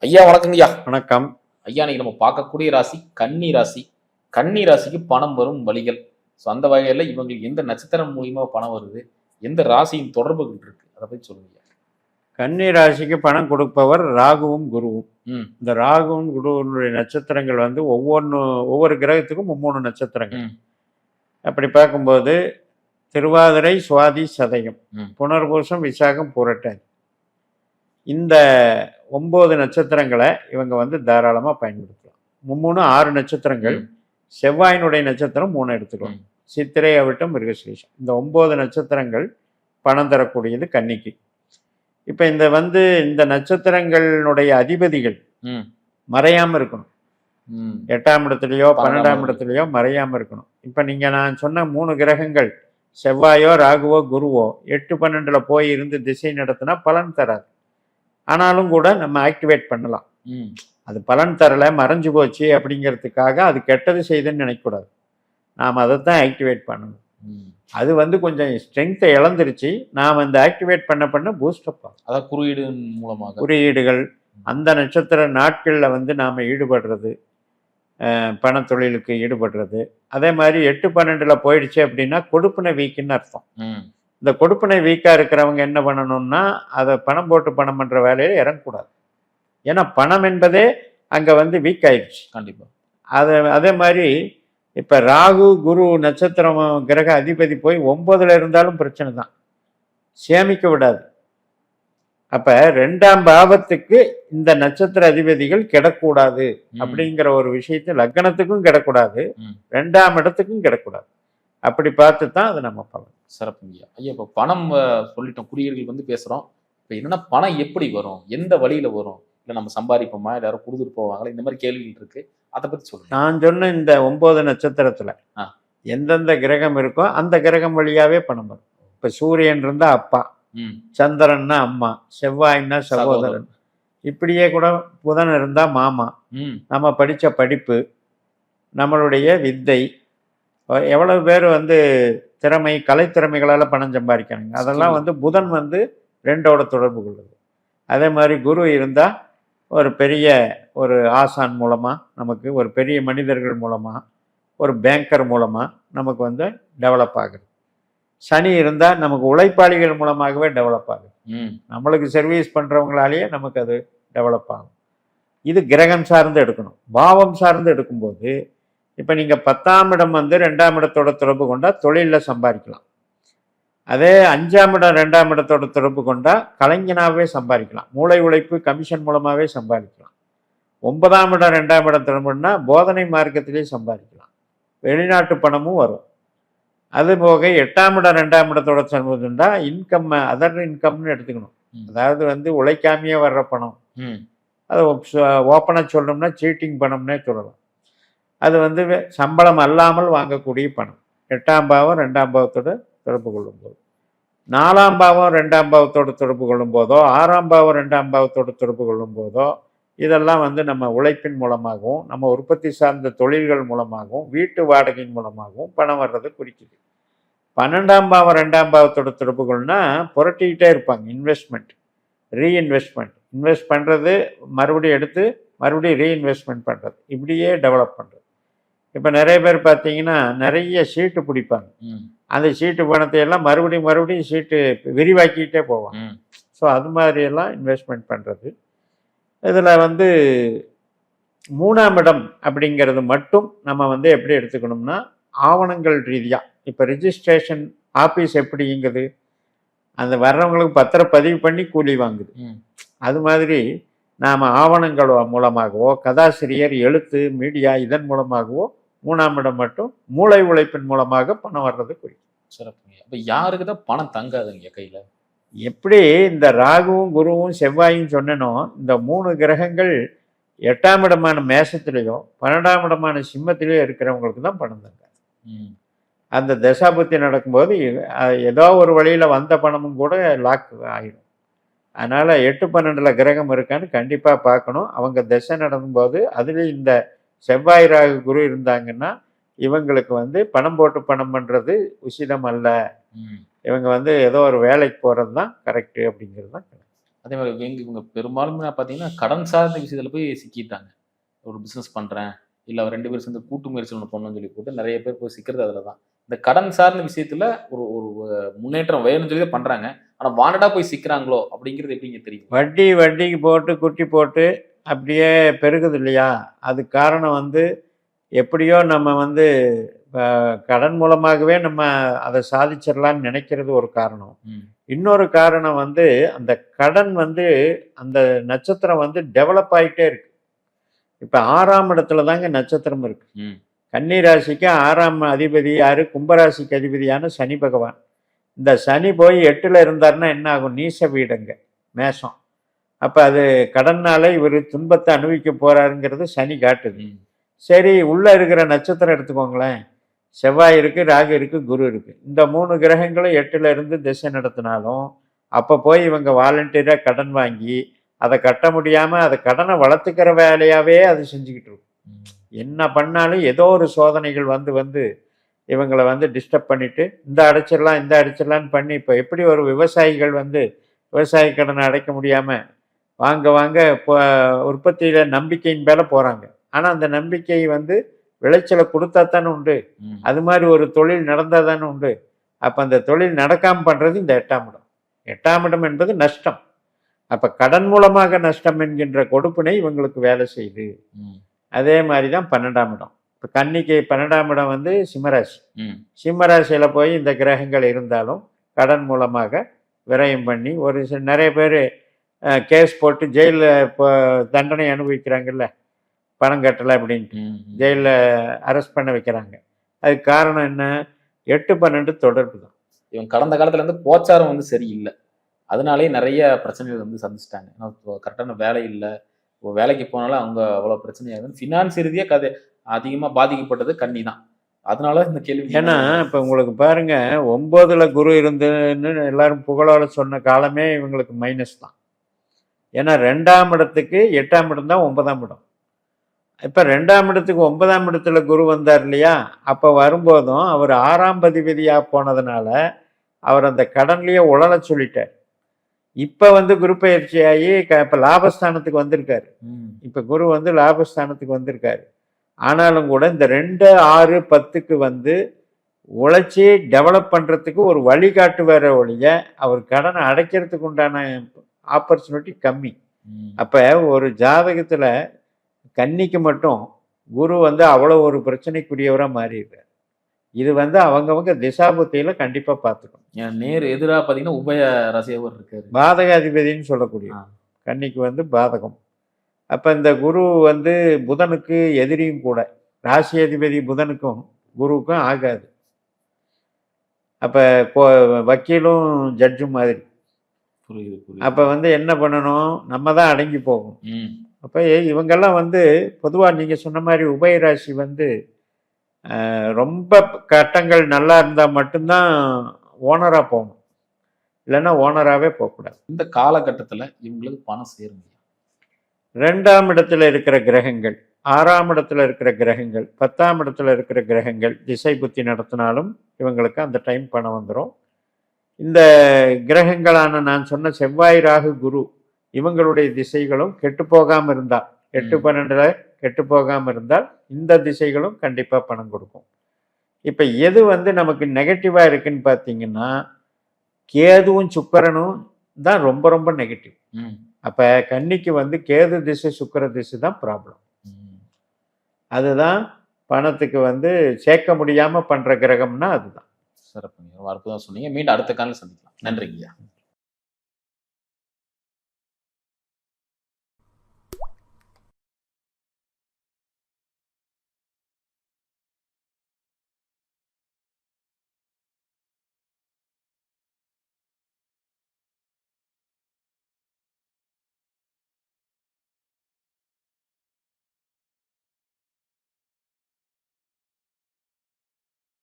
ஐயா வணக்கங்க ஐயா. வணக்கம். ஐயா இன்னைக்கு நம்ம பார்க்கக்கூடிய ராசி கன்னி ராசி. கன்னி ராசிக்கு பணம் வரும் வழிகள். ஸோ அந்த வகையில இவங்களுக்கு எந்த நட்சத்திரம் மூலியமா பணம் வருது? எந்த ராசியின் தொடர்புகள் இருக்கு? அத பத்தி சொல்லுங்க ஐயா. கன்னி ராசிக்கு பணம் கொடுப்பவர் ராகுவும் குருவும். ம். இந்த ராகுவும் குருவினுடைய நட்சத்திரங்கள் வந்து ஒவ்வொரு கிரகத்துக்கும் 3 நட்சத்திரங்கள். ம். அப்படி பார்க்கும்போது திருவாதிரை, சுவாதி, சதயம், ம். புனர்பூசம், விசாகம், புரட்டாதி. இந்த 9 நட்சத்திரங்களை இவங்க வந்து தாராளமா பயன்படுத்தலாம். 6 நட்சத்திரங்கள். ம். செவ்வாயினுடைய நட்சத்திரம் 3 எடுத்துக்கலாம். ம். சித்திரை, அவிட்டம், மிருகசீரிஷம். இந்த 9 நட்சத்திரங்கள் பணம் தரக்கூடியது கன்னிக்கு. இப்ப இந்த நட்சத்திரங்களுடைய அதிபதிகள் ம். மறையாம இருக்கணும். ம். 8ஆம் இடத்துலயோ 12ஆம் 12ஆம் இடத்துலயோ மறையாம இருக்கணும். இப்ப நீங்க நான் சொன்ன 3 கிரகங்கள் செவ்வாயோ ராகுவோ குருவோ 8, 12ல போய் இருந்து திசை நடத்தினா பலன் தராது. ஆனாலும் கூட நம்ம ஆக்டிவேட் பண்ணலாம். ம். அது பலன் தரல, மறைஞ்சு போச்சு அப்படிங்கிறதுக்காக அது கெட்டது செய்துன்னு நினைக்கக்கூடாது. நாம் அதைத்தான் ஆக்டிவேட் பண்ணணும். ம். அது வந்து கொஞ்சம் ஸ்ட்ரென்த்தை இழந்துருச்சு. நாம் அந்த ஆக்டிவேட் பண்ண பூஸ்டப் ஆகும். அதான் குறியீடு மூலமாக. குறியீடுகள் அந்த நட்சத்திர நாட்களில் வந்து நாம் ஈடுபடுறது, பணத்தொழிலுக்கு ஈடுபடுறது. அதே மாதிரி 8, 12ல் போயிடுச்சு அப்படின்னா கொடுப்பினை வீக்குன்னு அர்த்தம். ம். இந்த கொடுப்பினை வீக்காக இருக்கிறவங்க என்ன பண்ணணும்னா அதை பணம் போட்டு பணம் பண்ணுற வேலையில் இறங்கக்கூடாது. ஏன்னா பணம் என்பதே அங்கே வந்து வீக் ஆயிடுச்சு. கண்டிப்பா. அதே மாதிரி இப்போ ராகு குரு நட்சத்திரம் கிரக அதிபதி போய் 9ல் இருந்தாலும் பிரச்சனை தான், சேமிக்க விடாது. அப்போ 2ஆம் பாவத்துக்கு இந்த நட்சத்திர அதிபதிகள் கிடக்கூடாது அப்படிங்கிற ஒரு விஷயத்தை லக்னத்துக்கும் கிடக்கூடாது, 2ஆம் இடத்துக்கும் கிடக்கூடாது. அப்படி பார்த்து தான் அது நம்ம பண்ணணும். சிறப்புங்கய்யா. ஐயா இப்போ பணம் சொல்லிட்டோம், குறியீடுகள் வந்து பேசுறோம். இப்போ என்னன்னா பணம் எப்படி வரும்? எந்த வழியில வரும்? இல்லை நம்ம சம்பாதிப்போமா, எல்லாரும் கொடுத்துட்டு போவாங்களா? இந்த மாதிரி கேள்விகள் இருக்கு. அதை பத்தி சொல்லுங்க. நான் சொன்ன இந்த 9 நட்சத்திரத்துல எந்தெந்த கிரகம் இருக்கோ அந்த கிரகம் வழியாவே பணம் வரும். இப்ப சூரியன் இருந்தா அப்பா, சந்திரன்னா அம்மா, செவ்வாய்னா சகோதரன், இப்படியே கூட புதன் இருந்தா மாமா, நம்ம படிச்ச படிப்பு, நம்மளுடைய வித்தை, எவ்வளவு பேர் வந்து கலைத்திறமைகளால பணம் சம்பாதிக்கிறாங்க. அதெல்லாம் வந்து புதன் வந்து 2ஓட தொடர்பு கொள்ளுது. அதே மாதிரி குரு இருந்தா ஒரு பெரிய ஒரு ஆசான் மூலமாக, நமக்கு ஒரு பெரிய மனிதர்கள் மூலமாக, ஒரு பேங்கர் மூலமாக நமக்கு வந்து டெவலப் ஆகுது. சனி இருந்தால் நமக்கு உழைப்பாளிகள் மூலமாகவே டெவலப் ஆகுது. நம்மளுக்கு சர்வீஸ் பண்ணுறவங்களாலேயே நமக்கு அது டெவலப் ஆகும். இது கிரகம் சார்ந்து எடுக்கணும். பாவம் சார்ந்து எடுக்கும்போது இப்போ நீங்கள் 10ஆம் இடம் வந்து 2ஆம் இடத்தோட தொடர்பு கொண்டால் தொழிலில் சம்பாதிக்கலாம். அதே 5ஆம் இடம் 2ஆம் இடத்தோட தொடர்பு கொண்டால் கலைஞனாகவே சம்பாதிக்கலாம். மூளை உழைப்பு கமிஷன் மூலமாகவே சம்பாதிக்கலாம். 9ஆம் இடம் 2ஆம் இடம் தொடர்புன்னா போதனை மார்க்கத்திலே சம்பாதிக்கலாம். வெளிநாட்டு பணமும் வரும். அதுபோக 8ஆம் இடம் 2ஆம் இடத்தோட தொடர்புண்டா இன்கம், அதர் இன்கம்னு எடுத்துக்கணும். அதாவது வந்து உழைக்காமையே வர்ற பணம். அது ஓப்பனாக சொல்லணும்னா சீட்டிங் பணம்னே சொல்லலாம். அது வந்து சம்பளம் அல்லாமல் வாங்கக்கூடிய பணம். 8ஆம் பாவம் 2ஆம் பாவத்தோட தொடர்பு கொள்ளும் போது, 4ஆம் பாவம் 2ஆம் பாவத்தோடு தொடர்பு கொள்ளும் போதோ, 6ஆம் பாவம் 2ஆம் பாவத்தோடு தொடர்பு கொள்ளும் போதோ, இதெல்லாம் வந்து நம்ம உழைப்பின் மூலமாகவும், நம்ம உற்பத்தி சார்ந்த தொழில்கள் மூலமாகவும், வீட்டு வாடகையின் மூலமாகவும் பணம் வர்றது குறிக்குது. 12ஆம் பாவம் 2ஆம் பாவத்தோட தொடர்பு கொள்ளுனா புரட்டிக்கிட்டே இருப்பாங்க. இன்வெஸ்ட்மெண்ட், ரீஇன்வெஸ்ட்மெண்ட், இன்வெஸ்ட் பண்ணுறது, மறுபடியும் எடுத்து மறுபடியும் ரீஇன்வெஸ்ட்மெண்ட் பண்ணுறது, இப்படியே டெவலப் பண்ணுறது. இப்போ நிறைய பேர் பார்த்தீங்கன்னா நிறைய சீட்டு பிடிப்பாங்க. அந்த சீட்டு பணத்தை எல்லாம் மறுபடியும் சீட்டு விரிவாக்கிட்டே போவாங்க. ஸோ அது மாதிரியெல்லாம் இன்வெஸ்ட்மெண்ட் பண்ணுறது. இதில் வந்து 3ஆம் இடம் அப்படிங்கிறது மட்டும் நம்ம வந்து எப்படி எடுத்துக்கணும்னா, ஆவணங்கள் ரீதியாக இப்போ ரிஜிஸ்ட்ரேஷன் ஆஃபீஸ் எப்படிங்கிறது, அந்த வர்றவங்களுக்கு பத்திரப்பதிவு பண்ணி கூலி வாங்குது. அது மாதிரி நாம் ஆவணங்கள் மூலமாகவோ, கதாசிரியர், எழுத்து, மீடியா, இதன் மூலமாகவோ 3ஆம் இடம் மட்டும் மூளை உழைப்பின் மூலமாக பணம் வர்றது குறிக்கும். சிறப்புங்க. அப்போ யாருக்கு தான் பணம் தங்காதுங்க கையில்? எப்படி இந்த ராகுவும் குருவும் செவ்வாயும் சொன்னனோ, இந்த 3 கிரகங்கள் 8ஆம் இடமான மேசத்திலேயோ 12ஆம் இடமான சிம்மத்திலேயோ இருக்கிறவங்களுக்கு தான் பணம் தங்காது. அந்த தசாபுத்தி நடக்கும்போது ஏதோ ஒரு வழியில் வந்த பணமும் கூட லாக் ஆகிடும். அதனால் 8, 12ல் கிரகம் இருக்கான்னு கண்டிப்பாக பார்க்கணும். அவங்க தசை நடக்கும்போது அதில் இந்த செவ்வாய் ராகு குரு இருந்தாங்கன்னா இவங்களுக்கு வந்து பணம் போட்டு பணம் பண்ணுறது உசிதம் அல்ல. இவங்க வந்து ஏதோ ஒரு வேலைக்கு போகிறது தான் கரெக்டு அப்படிங்கிறது தான். அதே மாதிரி இவங்க பெரும்பாலும் பார்த்தீங்கன்னா கடன் சார்ந்த விஷயத்துல போய் சிக்கிட்டாங்க. ஒரு பிசினஸ் பண்றேன், இல்ல 2 பேரும் சேர்ந்து கூட்டு முயற்சி ஒண்ணு பண்ணணும்னு சொல்லி போட்டு நெறைய பேர் போய் சிக்கிறது அதுல தான். இந்த கடன் சார்ந்த விஷயத்துல ஒரு ஒரு முன்னேற்றம் வேணும்னு சொல்லி தான் பண்றாங்க. ஆனா வாண்டடா போய் சிக்கிறாங்களோ அப்படிங்கிறது எப்படிங்க தெரியும்? வட்டிக்கு போட்டு குட்டி போட்டு அப்படியே பெருகுது இல்லையா? அதுக்கு காரணம் வந்து எப்படியோ நம்ம வந்து கடன் மூலமாகவே நம்ம அதை சாதிச்சிடலாம்னு நினைக்கிறது ஒரு காரணம். இன்னொரு காரணம் வந்து அந்த கடன் வந்து அந்த நட்சத்திரம் வந்து டெவலப் ஆகிட்டே இருக்கு. இப்போ 6ஆம் இடத்துல தாங்க நட்சத்திரம் இருக்கு. கன்னி ராசிக்கு 6ஆம் அதிபதி யாரு? கும்பராசிக்கு அதிபதியான சனி பகவான். இந்த சனி போய் 8ல் இருந்தாருன்னா என்ன ஆகும்? நீச வீடுங்க, மேஷம். அப்போ அது கடன்னால இவர் துன்பத்தை அனுபவிக்க போறாருங்கிறது சனி காட்டுது. சரி, உள்ள இருக்கிற நட்சத்திரம் எடுத்துக்கோங்களேன். செவ்வாய் இருக்கு, ராகு இருக்கு, குரு இருக்கு. இந்த 3 கிரகங்களும் 8ல் இருந்து திசை நடத்தினாலும் அப்போ போய் இவங்க வாலண்டியராக கடன் வாங்கி அதை கட்ட முடியாம அதை கடனை வளர்த்துக்கிற வேலையாவே அது செஞ்சுக்கிட்டு இருக்கும். என்ன பண்ணாலும் ஏதோ ஒரு சோதனைகள் வந்து வந்து இவங்களை வந்து டிஸ்டர்ப் பண்ணிட்டு இந்த அடைச்சிடலான்னு பண்ணி இப்போ எப்படி ஒரு விவசாயிகள் வந்து விவசாய கடனை அடைக்க முடியாம வாங்க இப்போ உற்பத்தியில நம்பிக்கையின் மேல போறாங்க. ஆனா அந்த நம்பிக்கை வந்து விளைச்சலை கொடுத்தா தானே உண்டு. அது மாதிரி ஒரு தொழில் நடந்தா தானே உண்டு. அப்ப அந்த தொழில் நடக்காம பண்றது இந்த 8ஆம் இடம். 8ஆம் இடம் என்பது நஷ்டம். அப்ப கடன் மூலமாக நஷ்டம் என்கின்ற கொடுப்பினை இவங்களுக்கு வேலை செய்யுது. அதே மாதிரிதான் 12ஆம் இடம். இப்ப கன்னிக்கு 12ஆம் இடம் வந்து சிம்மராசி. சிம்மராசியில போய் இந்த கிரகங்கள் இருந்தாலும் கடன் மூலமாக விரயம் பண்ணி ஒரு நிறைய பேர் கேஸ் போட்டு ஜெயிலில் இப்போ தண்டனை அனுபவிக்கிறாங்கல்ல, பணம் கட்டலை அப்படின்ட்டு ஜெயிலில் அரெஸ்ட் பண்ண வைக்கிறாங்க. அதுக்கு காரணம் என்ன? 8-12 தொடர்பு தான். இவங்க கடந்த காலத்துல இருந்து போச்சாரம் வந்து சரியில்லை, அதனாலேயே நிறைய பிரச்சனைகள் வந்து சந்திச்சிட்டாங்க. கரெக்டான வேலை இல்லை, வேலைக்கு போனாலும் அவங்க அவ்வளோ பிரச்சனையாகுது. ஃபினான்ஸ் ரீதியாக கதை அதிகமாக பாதிக்கப்பட்டது கன்னி தான். அதனால இந்த கேள்வி. ஏன்னா இப்போ உங்களுக்கு பாருங்க, 9ல் குரு இருந்துன்னு எல்லாரும் புகழோட சொன்ன காலமே இவங்களுக்கு மைனஸ் தான். ஏன்னா 2ஆம் இடத்துக்கு 8ஆம் இடம் தான் 9ஆம் இடம். இப்போ 2ஆம் இடத்துக்கு 9ஆம் இடத்துல குரு வந்தார் இல்லையா? அப்போ வரும்போதும் அவர் 6ஆம் அதிபதியாக போனதுனால அவர் அந்த கடன்லேயே உழல சொல்லிட்டார். இப்போ வந்து குரு பயிற்சி ஆகி இப்போ லாபஸ்தானத்துக்கு வந்திருக்காரு. இப்போ குரு வந்து லாபஸ்தானத்துக்கு வந்திருக்காரு. ஆனாலும் கூட இந்த 2, 6, 10க்கு வந்து உழைச்சி டெவலப் பண்ணுறதுக்கு ஒரு வழிகாட்டு வேற ஒழிய அவர் கடனை அடைக்கிறதுக்கு உண்டான ஆப்பர்ச்சுனிட்டி கம்மி. அப்போ ஒரு ஜாதகத்தில் கன்னிக்கு மட்டும் குரு வந்து அவ்வளோ ஒரு பிரச்சனைக்குரியவராக மாறிடுறார். இது வந்து அவங்கவங்க திசாபுத்தியில் கண்டிப்பாக பார்த்துக்கணும். நேர் எதிராக பார்த்தீங்கன்னா உபய ராசியாவும் இருக்காரு, பாதகாதிபதினு சொல்லக்கூடிய கன்னிக்கு வந்து பாதகம். அப்போ இந்த குரு வந்து புதனுக்கு எதிரியும் கூட. ராசி அதிபதி புதனுக்கும் குருவுக்கும் ஆகாது. அப்போ வக்கீலும் ஜட்ஜும் மாதிரி. அப்போ வந்து என்ன பண்ணணும்? நம்ம தான் அடங்கி போகணும். அப்போ இவங்கெல்லாம் வந்து பொதுவாக நீங்கள் சொன்ன மாதிரி உபயராசி வந்து ரொம்ப கட்டங்கள் நல்லா இருந்தால் மட்டும்தான் ஓனராக போகணும், இல்லைன்னா ஓனராகவே போகக்கூடாது. இந்த காலகட்டத்தில் இவங்களுக்கு பணம் சேரும். 2ஆம் இடத்துல இருக்கிற கிரகங்கள், 6ஆம் இடத்துல இருக்கிற கிரகங்கள், 10ஆம் இடத்துல இருக்கிற கிரகங்கள் திசை புத்தி நடத்தினாலும் இவங்களுக்கு அந்த டைம் பணம் வந்துடும். இந்த கிரகங்களான நான் சொன்ன செவ்வாய், ராகு, குரு இவங்களுடைய திசைகளும் கெட்டு போகாமல் இருந்தால், 8-12 கெட்டு போகாமல் இருந்தால் இந்த திசைகளும் கண்டிப்பாக பணம் கொடுக்கும். இப்போ எது வந்து நமக்கு நெகட்டிவாக இருக்குன்னு பார்த்தீங்கன்னா, கேதுவும் சுக்கிரனும் தான் ரொம்ப ரொம்ப நெகட்டிவ். அப்போ கன்னிக்கு வந்து கேது திசை சுக்கிர திசை தான் ப்ராப்ளம். அதுதான் பணத்துக்கு வந்து சேர்க்க முடியாமல் பண்ணுற கிரகம்னா அதுதான். சிறப்புங்க, அற்புதம் சொன்னீங்க. மீண்டும் அடுத்த காலையில் சந்திக்கலாம். நன்றிங்கய்யா.